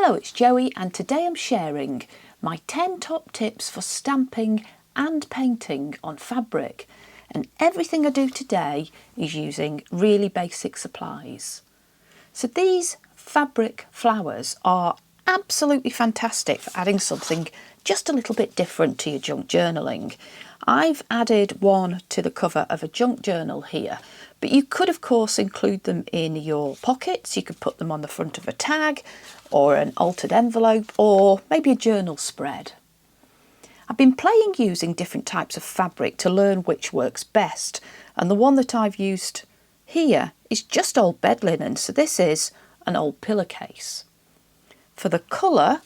Hello, it's Joey and today I'm sharing my 10 top tips for stamping and painting on fabric. And everything I do today is using really basic supplies. So these fabric flowers are absolutely fantastic for adding something just a little bit different to your junk journaling. I've added one to the cover of a junk journal here, but you could of course include them in your pockets. You could put them on the front of a tag or an altered envelope or maybe a journal spread. I've been playing using different types of fabric to learn which works best, and the one that I've used here is just old bed linen, so this is an old pillowcase. For the colour,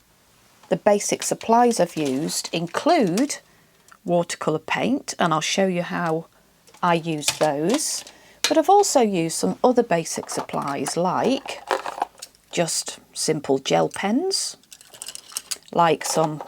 the basic supplies I've used include watercolour paint, and I'll show you how I use those, but I've also used some other basic supplies like just simple gel pens, like some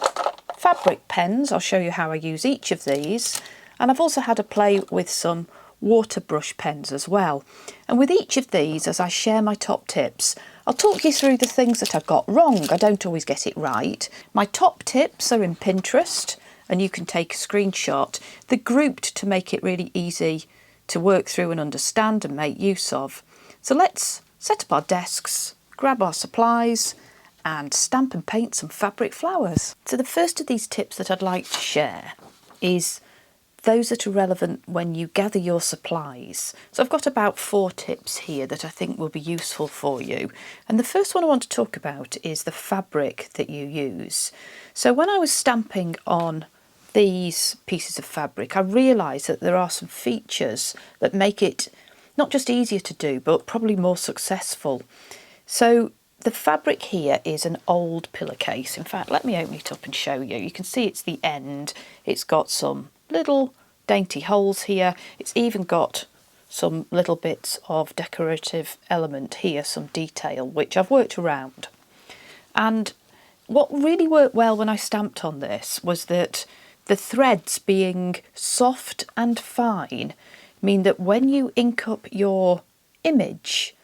fabric pens. I'll show you how I use each of these, and I've also had a play with some water brush pens as well. And with each of these, as I share my top tips, I'll talk you through the things that I got wrong. I don't always get it right. My top tips are in Pinterest and you can take a screenshot. They're grouped to make it really easy to work through and understand and make use of. So let's set up our desks, grab our supplies and stamp and paint some fabric flowers. So the first of these tips that I'd like to share is those that are relevant when you gather your supplies. So I've got about 4 tips here that I think will be useful for you. And the first one I want to talk about is the fabric that you use. So when I was stamping on these pieces of fabric, I realised that there are some features that make it not just easier to do, but probably more successful. So the fabric here is an old pillowcase. In fact, let me open it up and show you. You can see it's the end. It's got some little dainty holes here. It's even got some little bits of decorative element here, some detail, which I've worked around. And what really worked well when I stamped on this was that the threads being soft and fine mean that when you ink up your image,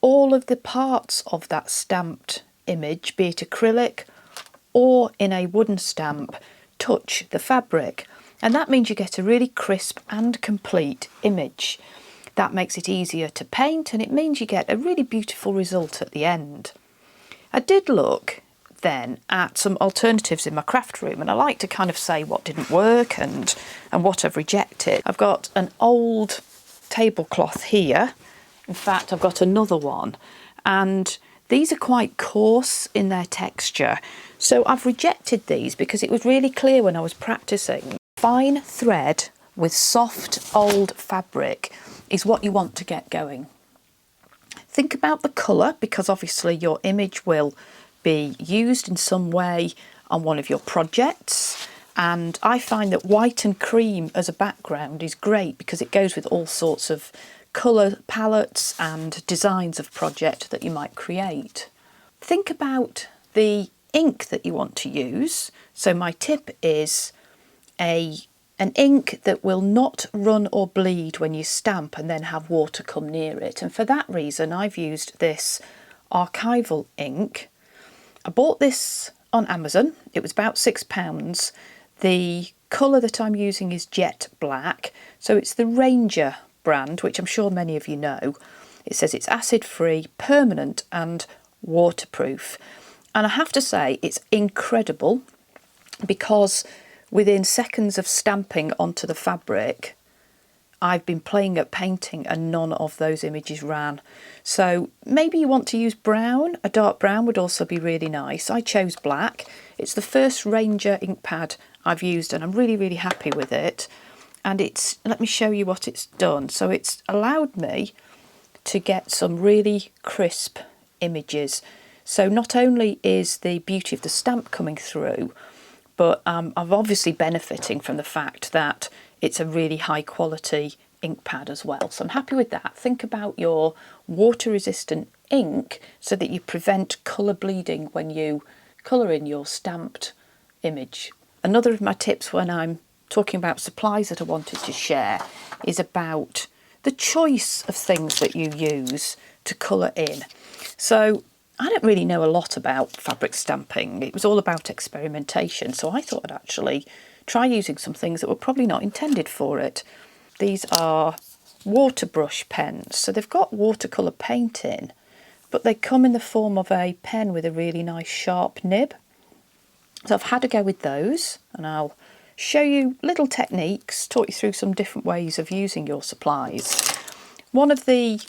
all of the parts of that stamped image, be it acrylic or in a wooden stamp, touch the fabric. And that means you get a really crisp and complete image. That makes it easier to paint and it means you get a really beautiful result at the end. I did look then at some alternatives in my craft room, and I like to kind of say what didn't work and what I've rejected. I've got an old tablecloth here. In fact, I've got another one, and these are quite coarse in their texture. So I've rejected these because it was really clear when I was practicing. Fine thread with soft old fabric is what you want to get going. Think about the colour, because obviously your image will be used in some way on one of your projects, and I find that white and cream as a background is great because it goes with all sorts of colour palettes and designs of project that you might create. Think about the ink that you want to use. So my tip is an ink that will not run or bleed when you stamp and then have water come near it. And for that reason, I've used this archival ink. I bought this on Amazon. It was about £6. The colour that I'm using is jet black. So it's the Ranger brand, which I'm sure many of you know. It says it's acid-free, permanent and waterproof. And I have to say it's incredible because within seconds of stamping onto the fabric, I've been playing at painting and none of those images ran. So maybe you want to use brown. A dark brown would also be really nice. I chose black. It's the first Ranger ink pad I've used and I'm really happy with it. And let me show you what it's done. So it's allowed me to get some really crisp images. So not only is the beauty of the stamp coming through, but I'm obviously benefiting from the fact that it's a really high quality ink pad as well. So I'm happy with that. Think about your water resistant ink so that you prevent colour bleeding when you colour in your stamped image. Another of my tips when I'm talking about supplies that I wanted to share is about the choice of things that you use to colour in. So I don't really know a lot about fabric stamping. It was all about experimentation, so I thought I'd actually try using some things that were probably not intended for it. These are water brush pens, so they've got watercolour paint in, but they come in the form of a pen with a really nice sharp nib. So I've had a go with those, and I'll show you little techniques, talk you through some different ways of using your supplies. One of the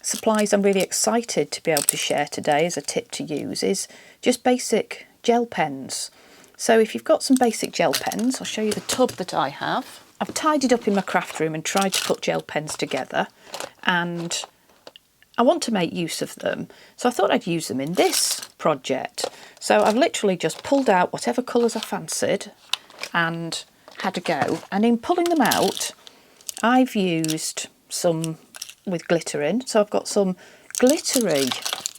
supplies I'm really excited to be able to share today as a tip to use is just basic gel pens. So if you've got some basic gel pens, I'll show you the tub that I have. I've tidied up in my craft room and tried to put gel pens together, and I want to make use of them, so I thought I'd use them in this project. So I've literally just pulled out whatever colours I fancied and had a go, and in pulling them out I've used some with glitter in, so I've got some glittery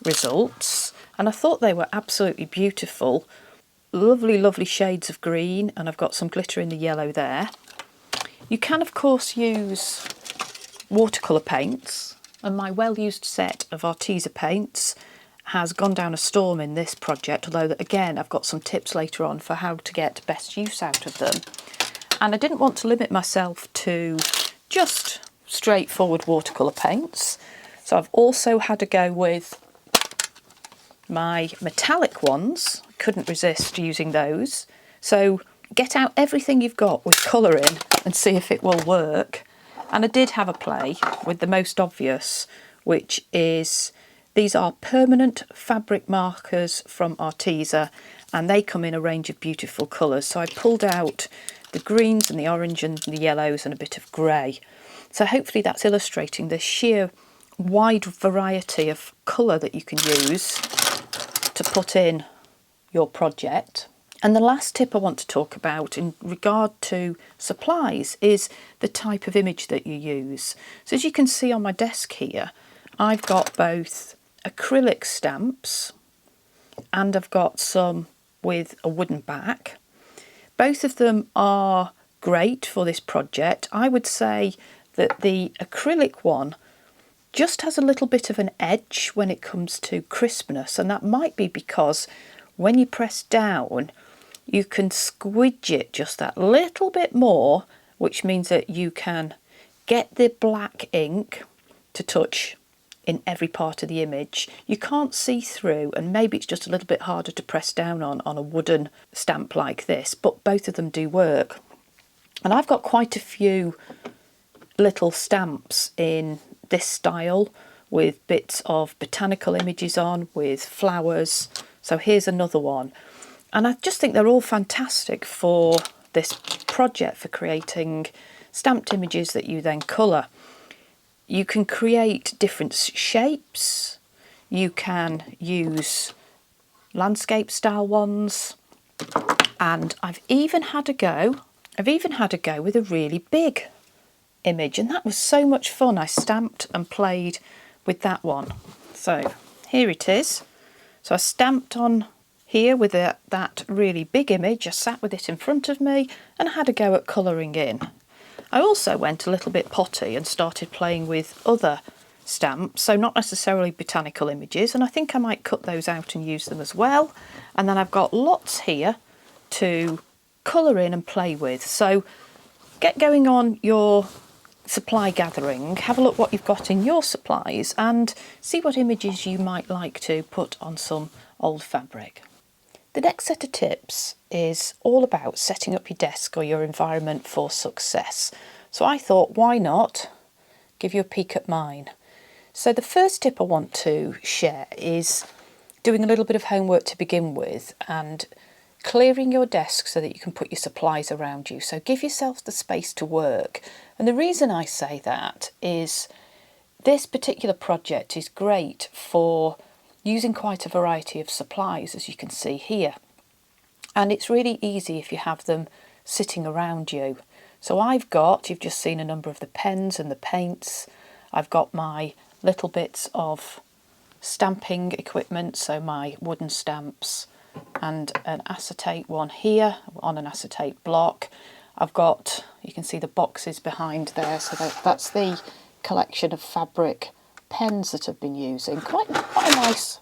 results, and I thought they were absolutely beautiful. Lovely shades of green, and I've got some glitter in the yellow there. You can of course use watercolour paints, and my well-used set of Arteza paints has gone down a storm in this project, although again I've got some tips later on for how to get best use out of them. And I didn't want to limit myself to just straightforward watercolour paints, so I've also had a go with my metallic ones. I couldn't resist using those. So get out everything you've got with colour in and see if it will work. And I did have a play with the most obvious, which is these are permanent fabric markers from Arteza, and they come in a range of beautiful colours. So I pulled out the greens and the orange and the yellows and a bit of grey. So hopefully that's illustrating the sheer wide variety of colour that you can use to put in your project. And the last tip I want to talk about in regard to supplies is the type of image that you use. So as you can see on my desk here, I've got both acrylic stamps and I've got some with a wooden back. Both of them are great for this project. I would say that the acrylic one just has a little bit of an edge when it comes to crispness, and that might be because when you press down you can squidge it just that little bit more, which means that you can get the black ink to touch in every part of the image. You can't see through, and maybe it's just a little bit harder to press down on a wooden stamp like this, but both of them do work. And I've got quite a few little stamps in this style with bits of botanical images on, with flowers. So here's another one, and I just think they're all fantastic for this project, for creating stamped images that you then colour. You can create different shapes, you can use landscape style ones, and I've even had a go with a really big image, and that was so much fun. I stamped and played with that one. So here it is. So I stamped on here with that really big image. I sat with it in front of me and had a go at colouring in. I also went a little bit potty and started playing with other stamps, so not necessarily botanical images, and I think I might cut those out and use them as well. And then I've got lots here to colour in and play with. So get going on your supply gathering, have a look what you've got in your supplies and see what images you might like to put on some old fabric. The next set of tips is all about setting up your desk or your environment for success. So I thought, why not give you a peek at mine? So the first tip I want to share is doing a little bit of homework to begin with and clearing your desk so that you can put your supplies around you. So give yourself the space to work. And the reason I say that is this particular project is great for using quite a variety of supplies, as you can see here. And it's really easy if you have them sitting around you. So you've just seen a number of the pens and the paints. I've got my little bits of stamping equipment, so my wooden stamps and an acetate one here on an acetate block. I've got, you can see the boxes behind there, so that's the collection of fabric pens that I've been using. Quite a nice,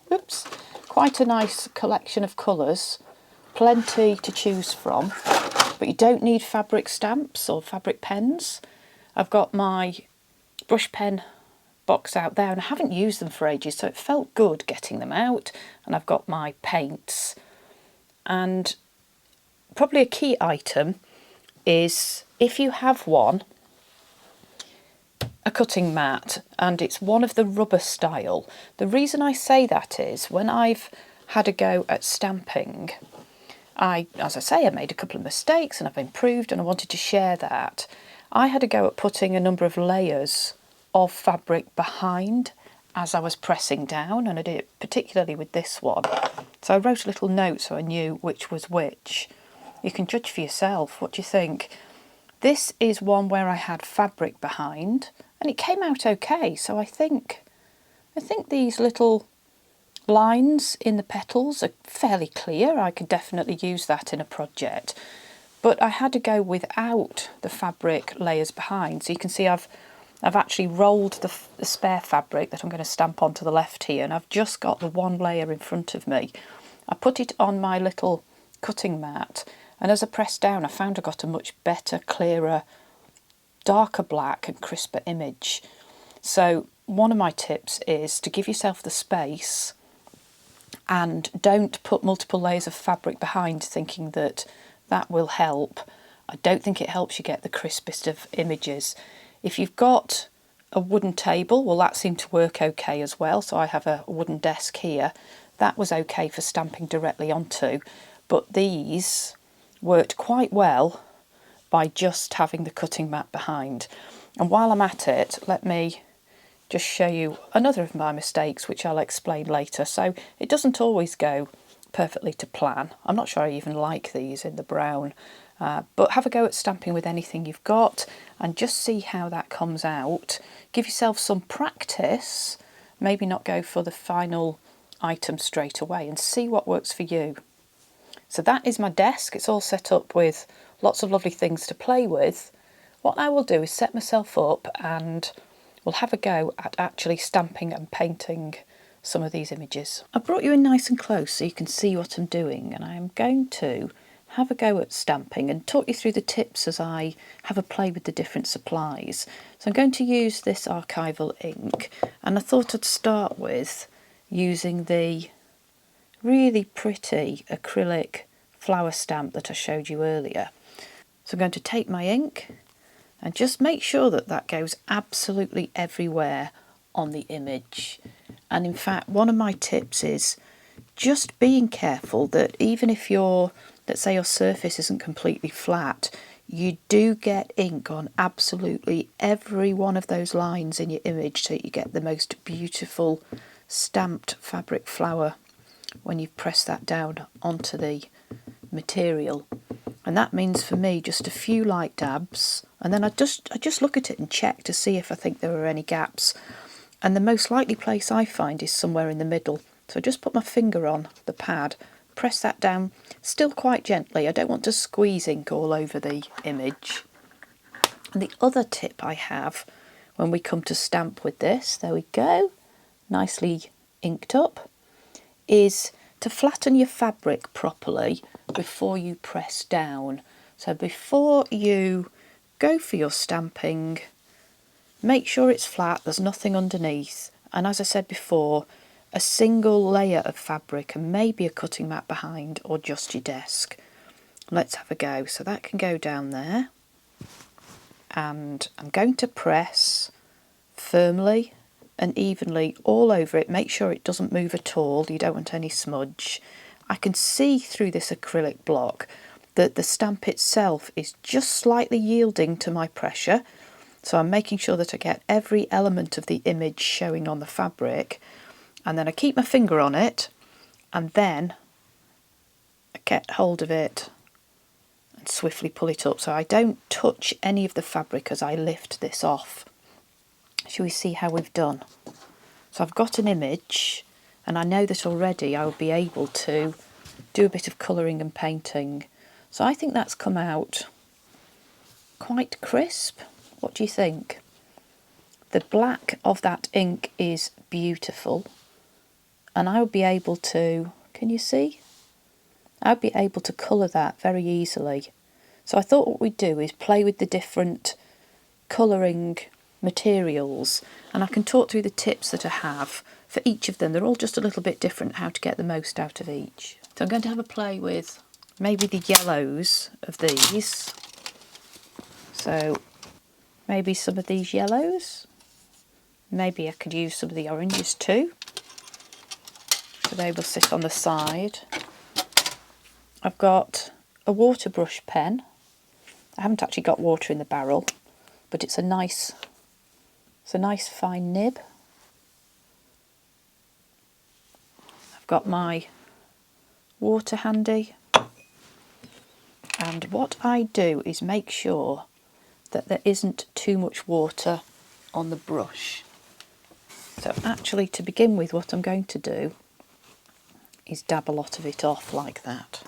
quite a nice collection of colours, plenty to choose from, but you don't need fabric stamps or fabric pens. I've got my brush pen box out there and I haven't used them for ages, so it felt good getting them out. And I've got my paints, and probably a key item is, if you have one, a cutting mat, and it's one of the rubber style. The reason I say that is when I've had a go at stamping, as I say, I made a couple of mistakes and I've improved, and I wanted to share that. I had a go at putting a number of layers of fabric behind as I was pressing down, and I did it particularly with this one. So I wrote a little note so I knew which was which. You can judge for yourself. What do you think? This is one where I had fabric behind and it came out okay. So I think these little lines in the petals are fairly clear. I could definitely use that in a project. But I had to go without the fabric layers behind. So you can see I've actually rolled the spare fabric that I'm going to stamp onto the left here, and I've just got the one layer in front of me. I put it on my little cutting mat, and as I pressed down I found I got a much better, clearer, darker black and crisper image. So one of my tips is to give yourself the space and don't put multiple layers of fabric behind thinking that that will help. I don't think it helps you get the crispest of images. If you've got a wooden table, well, that seemed to work okay as well. So I have a wooden desk here. That was okay for stamping directly onto, but these worked quite well by just having the cutting mat behind. And while I'm at it, let me just show you another of my mistakes, which I'll explain later. So it doesn't always go perfectly to plan. I'm not sure I even like these in the brown. But have a go at stamping with anything you've got and just see how that comes out. Give yourself some practice, maybe not go for the final item straight away, and see what works for you. So that is my desk. It's all set up with lots of lovely things to play with. What I will do is set myself up and we'll have a go at actually stamping and painting some of these images. I brought you in nice and close so you can see what I'm doing, and I am going to have a go at stamping and talk you through the tips as I have a play with the different supplies. So I'm going to use this archival ink, and I thought I'd start with using the really pretty acrylic flower stamp that I showed you earlier. So I'm going to take my ink and just make sure that that goes absolutely everywhere on the image. And in fact, one of my tips is just being careful that even if let's say your surface isn't completely flat, you do get ink on absolutely every one of those lines in your image so you get the most beautiful stamped fabric flower when you've pressed that down onto the material. And that means for me just a few light dabs, and then I just look at it and check to see if I think there are any gaps. And the most likely place I find is somewhere in the middle. So I just put my finger on the pad, press that down, still quite gently. I don't want to squeeze ink all over the image. And the other tip I have when we come to stamp with this, there we go, nicely inked up, is to flatten your fabric properly before you press down. So before you go for your stamping, make sure it's flat, there's nothing underneath. And as I said before, a single layer of fabric and maybe a cutting mat behind, or just your desk. Let's have a go. So that can go down there. And I'm going to press firmly and evenly all over it. Make sure it doesn't move at all. You don't want any smudge. I can see through this acrylic block that the stamp itself is just slightly yielding to my pressure. So I'm making sure that I get every element of the image showing on the fabric. And then I keep my finger on it, and then I get hold of it and swiftly pull it up. So I don't touch any of the fabric as I lift this off. Shall we see how we've done? So I've got an image, and I know that already I will be able to do a bit of colouring and painting. So I think that's come out quite crisp. What do you think? The black of that ink is beautiful. and I would be able to, can you see? I'd be able to colour that very easily. So I thought what we'd do is play with the different colouring materials, and I can talk through the tips that I have for each of them. They're all just a little bit different, how to get the most out of each. So I'm going to have a play with maybe the yellows of these. So maybe some of these yellows. Maybe I could use some of the oranges too. So they will sit on the side. I've got a water brush pen. I haven't actually got water in the barrel, but it's a nice fine nib. I've got my water handy, and what I do is make sure that there isn't too much water on the brush. So actually, to begin with, what I'm going to do is dab a lot of it off like that.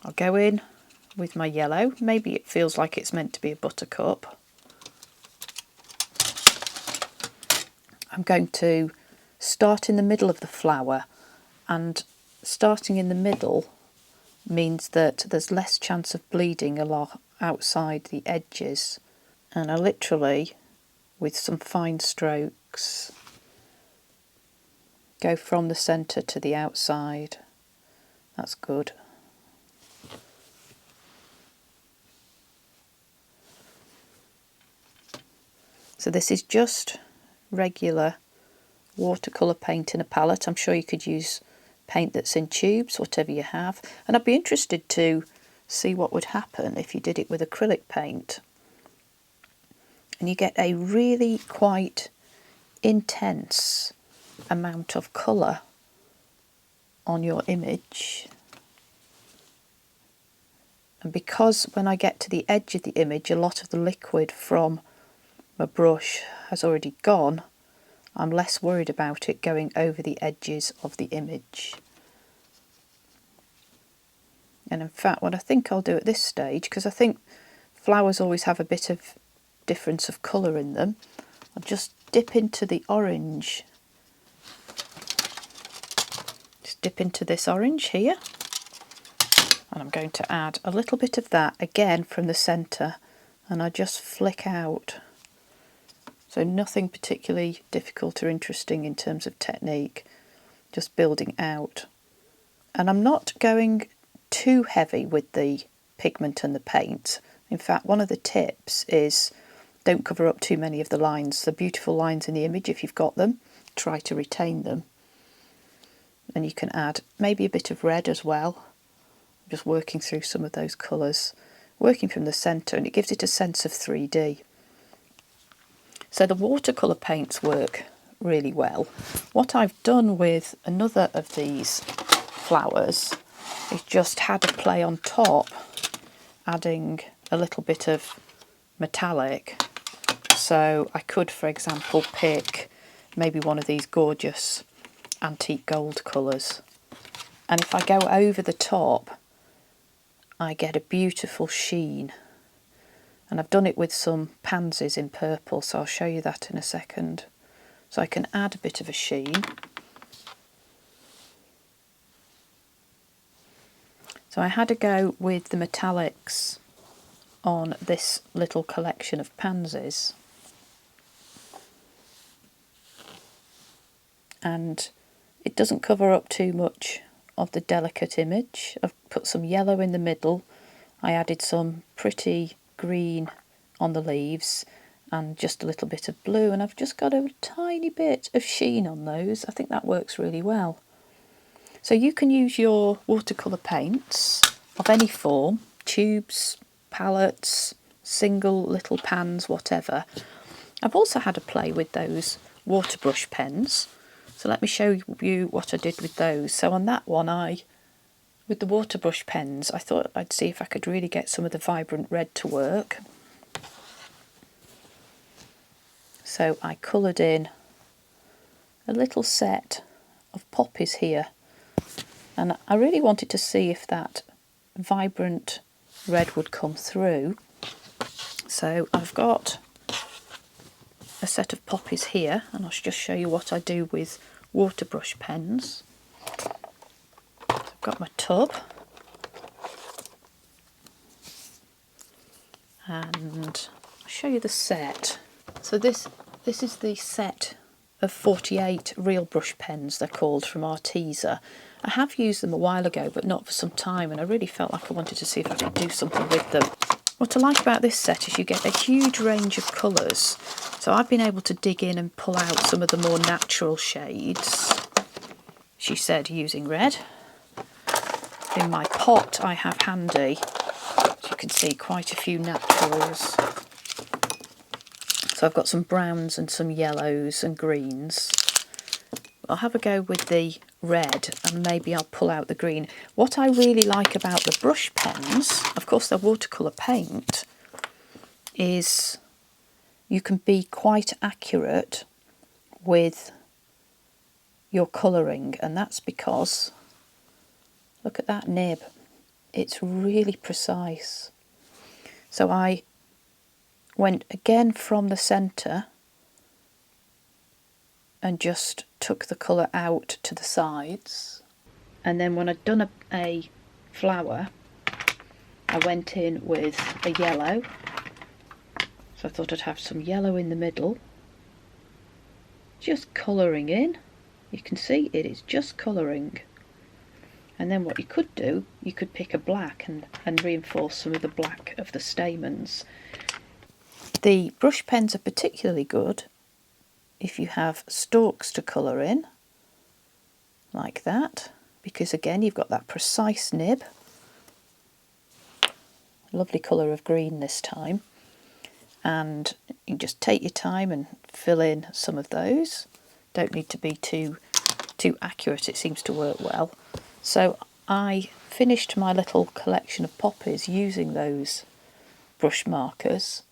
I'll go in with my yellow. Maybe it feels like it's meant to be a buttercup. I'm going to start in the middle of the flower, and starting in the middle means that there's less chance of bleeding along outside the edges. And I literally, with some fine strokes, go from the centre to the outside. That's good. So this is just regular watercolour paint in a palette. I'm sure you could use paint that's in tubes, whatever you have. And I'd be interested to see what would happen if you did it with acrylic paint. And you get a really quite intense amount of colour on your image. And because when I get to the edge of the image, a lot of the liquid from my brush has already gone, I'm less worried about it going over the edges of the image. And in fact, what I think I'll do at this stage, because I think flowers always have a bit of difference of colour in them, I'll just dip into the orange. Just dip into this orange here. And I'm going to add a little bit of that again from the centre, and I just flick out. So nothing particularly difficult or interesting in terms of technique, just building out. And I'm not going too heavy with the pigment and the paint. In fact, one of the tips is don't cover up too many of the lines. The beautiful lines in the image, if you've got them, try to retain them. And you can add maybe a bit of red as well. Just working through some of those colours, working from the centre, and it gives it a sense of 3D. So the watercolour paints work really well. What I've done with another of these flowers is just had a play on top, adding a little bit of metallic. So I could, for example, pick maybe one of these gorgeous antique gold colours. And if I go over the top, I get a beautiful sheen. And I've done it with some pansies in purple, so I'll show you that in a second. So I can add a bit of a sheen. So I had a go with the metallics on this little collection of pansies. And it doesn't cover up too much of the delicate image. I've put some yellow in the middle. I added some pretty green on the leaves and just a little bit of blue, and I've just got a tiny bit of sheen on those. I think that works really well. So you can use your watercolour paints of any form, tubes, palettes, single little pans, whatever. I've also had a play with those water brush pens, so let me show you what I did with those. So on that one, with the water brush pens, I thought I'd see if I could really get some of the vibrant red to work. So I coloured in a little set of poppies here, and I really wanted to see if that vibrant red would come through. So I've got a set of poppies here, and I'll just show you what I do with water brush pens. So I've got my tub, and I'll show you the set. So this is the set of 48 real brush pens, they're called, from Arteza. I have used them a while ago, but not for some time, and I really felt like I wanted to see if I could do something with them. What I like about this set is you get a huge range of colours. So I've been able to dig in and pull out some of the more natural shades, she said, using red. In my pot I have handy, as you can see, quite a few naturals. So I've got some browns and some yellows and greens. I'll have a go with the red, and maybe I'll pull out the green. What I really like about the brush pens, of course they're watercolour paint, is you can be quite accurate with your colouring, and that's because, look at that nib, it's really precise. So I went again from the centre and just took the colour out to the sides, and then when I'd done a flower I went in with a yellow, so I thought I'd have some yellow in the middle, just colouring in. You can see it is just colouring, and then what you could do, you could pick a black and reinforce some of the black of the stamens. The brush pens are particularly good if you have stalks to colour in, like that, because again you've got that precise nib. Lovely colour of green this time, and you just take your time and fill in some of those. Don't need to be too accurate, it seems to work well. So I finished my little collection of poppies using those brush markers,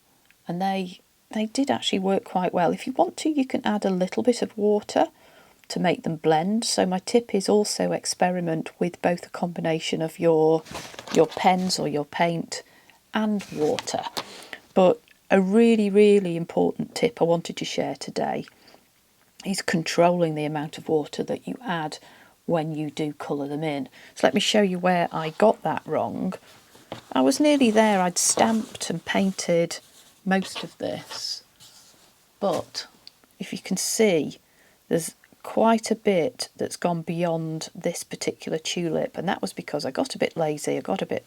and they did actually work quite well. If you want to, you can add a little bit of water to make them blend. So my tip is also experiment with both a combination of your pens or your paint and water. But a really, really important tip I wanted to share today is controlling the amount of water that you add when you do colour them in. So let me show you where I got that wrong. I was nearly there. I'd stamped and painted most of this, but if you can see, there's quite a bit that's gone beyond this particular tulip, and that was because I got a bit lazy. I got a bit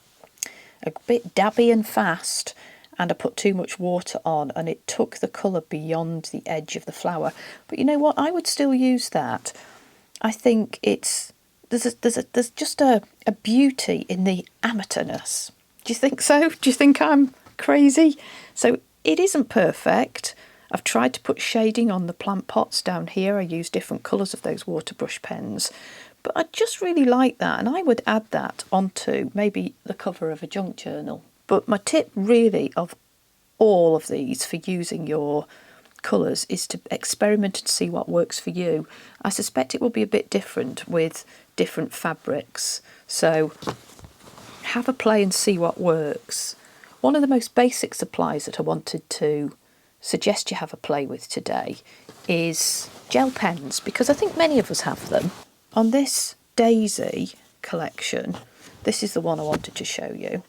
dabby and fast, and I put too much water on, and it took the colour beyond the edge of the flower. But you know what, I would still use that. I think there's just a beauty in the amateurness. Do you think so? Do you think I'm crazy? So it isn't perfect. I've tried to put shading on the plant pots down here. I use different colours of those water brush pens, but I just really like that, and I would add that onto maybe the cover of a junk journal. But my tip really of all of these for using your colours is to experiment and see what works for you. I suspect it will be a bit different with different fabrics, so have a play and see what works. One of the most basic supplies that I wanted to suggest you have a play with today is gel pens, because I think many of us have them. On this Daisy collection, this is the one I wanted to show you.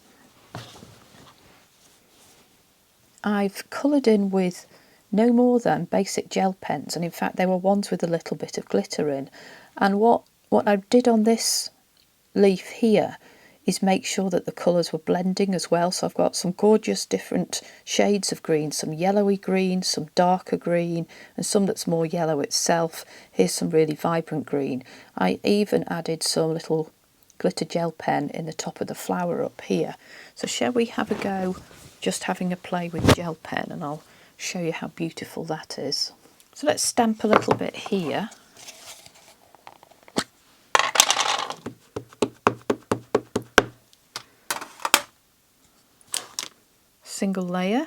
I've coloured in with no more than basic gel pens, and in fact they were ones with a little bit of glitter in. And what I did on this leaf here is make sure that the colours were blending as well. So I've got some gorgeous different shades of green, some yellowy green, some darker green, and some that's more yellow itself. Here's some really vibrant green. I even added some little glitter gel pen in the top of the flower up here. So shall we have a go just having a play with gel pen, and I'll show you how beautiful that is. So let's stamp a little bit here. Single layer,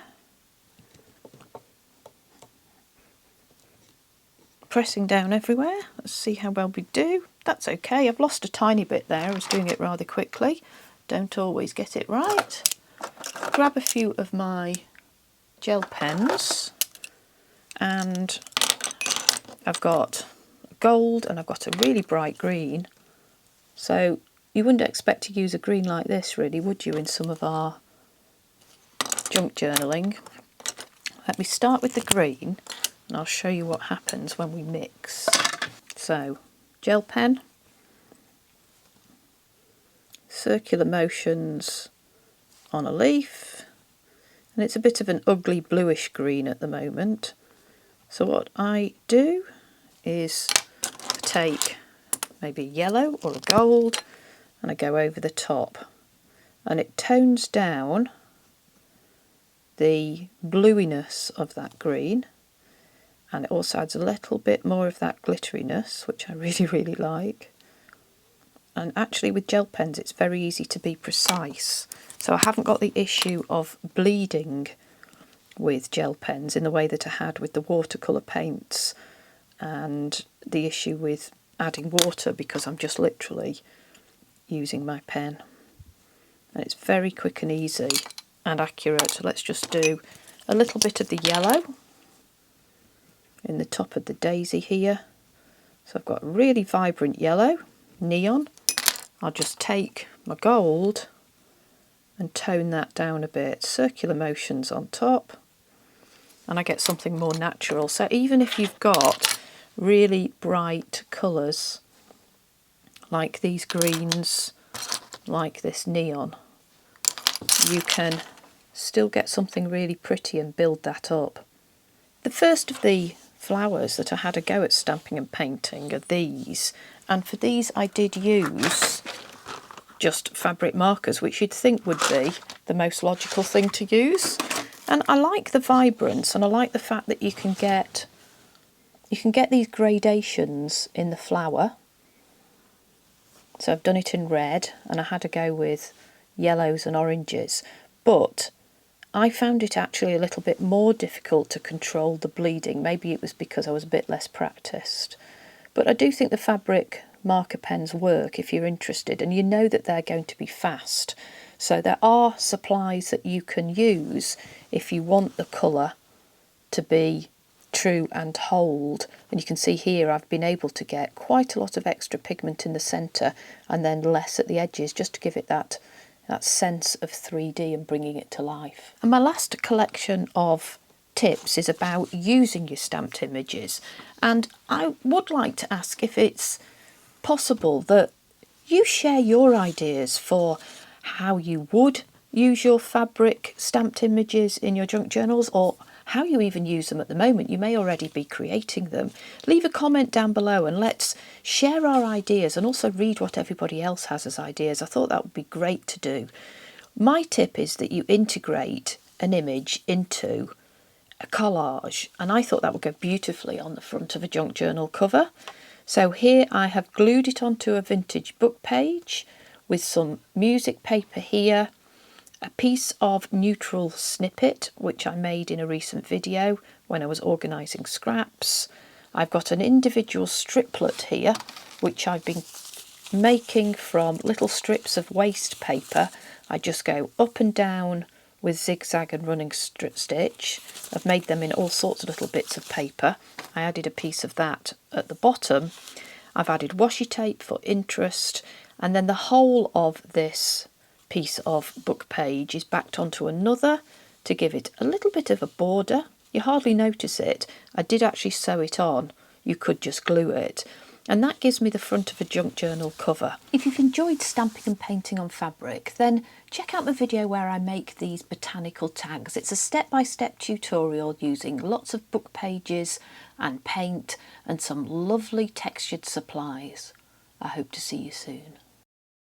pressing down everywhere. Let's see how well we do. That's okay. I've lost a tiny bit there. I was doing it rather quickly. Don't always get it right. Grab a few of my gel pens and I've got gold and I've got a really bright green. So you wouldn't expect to use a green like this really, would you, in some of our junk journaling? Let me start with the green and I'll show you what happens when we mix. So, gel pen, circular motions on a leaf, and it's a bit of an ugly bluish green at the moment. So what I do is take maybe a yellow or a gold and I go over the top, and it tones down the bluiness of that green, and it also adds a little bit more of that glitteriness, which I really like. And actually with gel pens it's very easy to be precise, so I haven't got the issue of bleeding with gel pens in the way that I had with the watercolour paints, and the issue with adding water, because I'm just literally using my pen. And it's very quick and easy and accurate. So let's just do a little bit of the yellow in the top of the daisy here. So I've got really vibrant yellow, neon. I'll just take my gold and tone that down a bit, circular motions on top, and I get something more natural. So even if you've got really bright colours like these greens, like this neon, you can still get something really pretty and build that up. The first of the flowers that I had a go at stamping and painting are these, and for these I did use just fabric markers, which you'd think would be the most logical thing to use. And I like the vibrance, and I like the fact that you can get these gradations in the flower. So I've done it in red, and I had to go with yellows and oranges, but I found it actually a little bit more difficult to control the bleeding. Maybe it was because I was a bit less practiced. But I do think the fabric marker pens work if you're interested, and you know that they're going to be fast. So there are supplies that you can use if you want the colour to be true and hold. And you can see here I've been able to get quite a lot of extra pigment in the centre and then less at the edges, just to give it that sense of 3D and bringing it to life. And my last collection of tips is about using your stamped images, and I would like to ask if it's possible that you share your ideas for how you would use your fabric stamped images in your junk journals, or how you even use them at the moment. You may already be creating them. Leave a comment down below and let's share our ideas, and also read what everybody else has as ideas. I thought that would be great to do. My tip is that you integrate an image into a collage, and I thought that would go beautifully on the front of a junk journal cover. So here I have glued it onto a vintage book page with some music paper here, a piece of neutral snippet which I made in a recent video when I was organising scraps. I've got an individual striplet here which I've been making from little strips of waste paper. I just go up and down with zigzag and running stitch. I've made them in all sorts of little bits of paper. I added a piece of that at the bottom. I've added washi tape for interest, and then the whole of this piece of book page is backed onto another to give it a little bit of a border. You hardly notice it. I did actually sew it on. You could just glue it. And that gives me the front of a junk journal cover. If you've enjoyed stamping and painting on fabric, then check out the video where I make these botanical tags. It's a step-by-step tutorial using lots of book pages and paint and some lovely textured supplies. I hope to see you soon.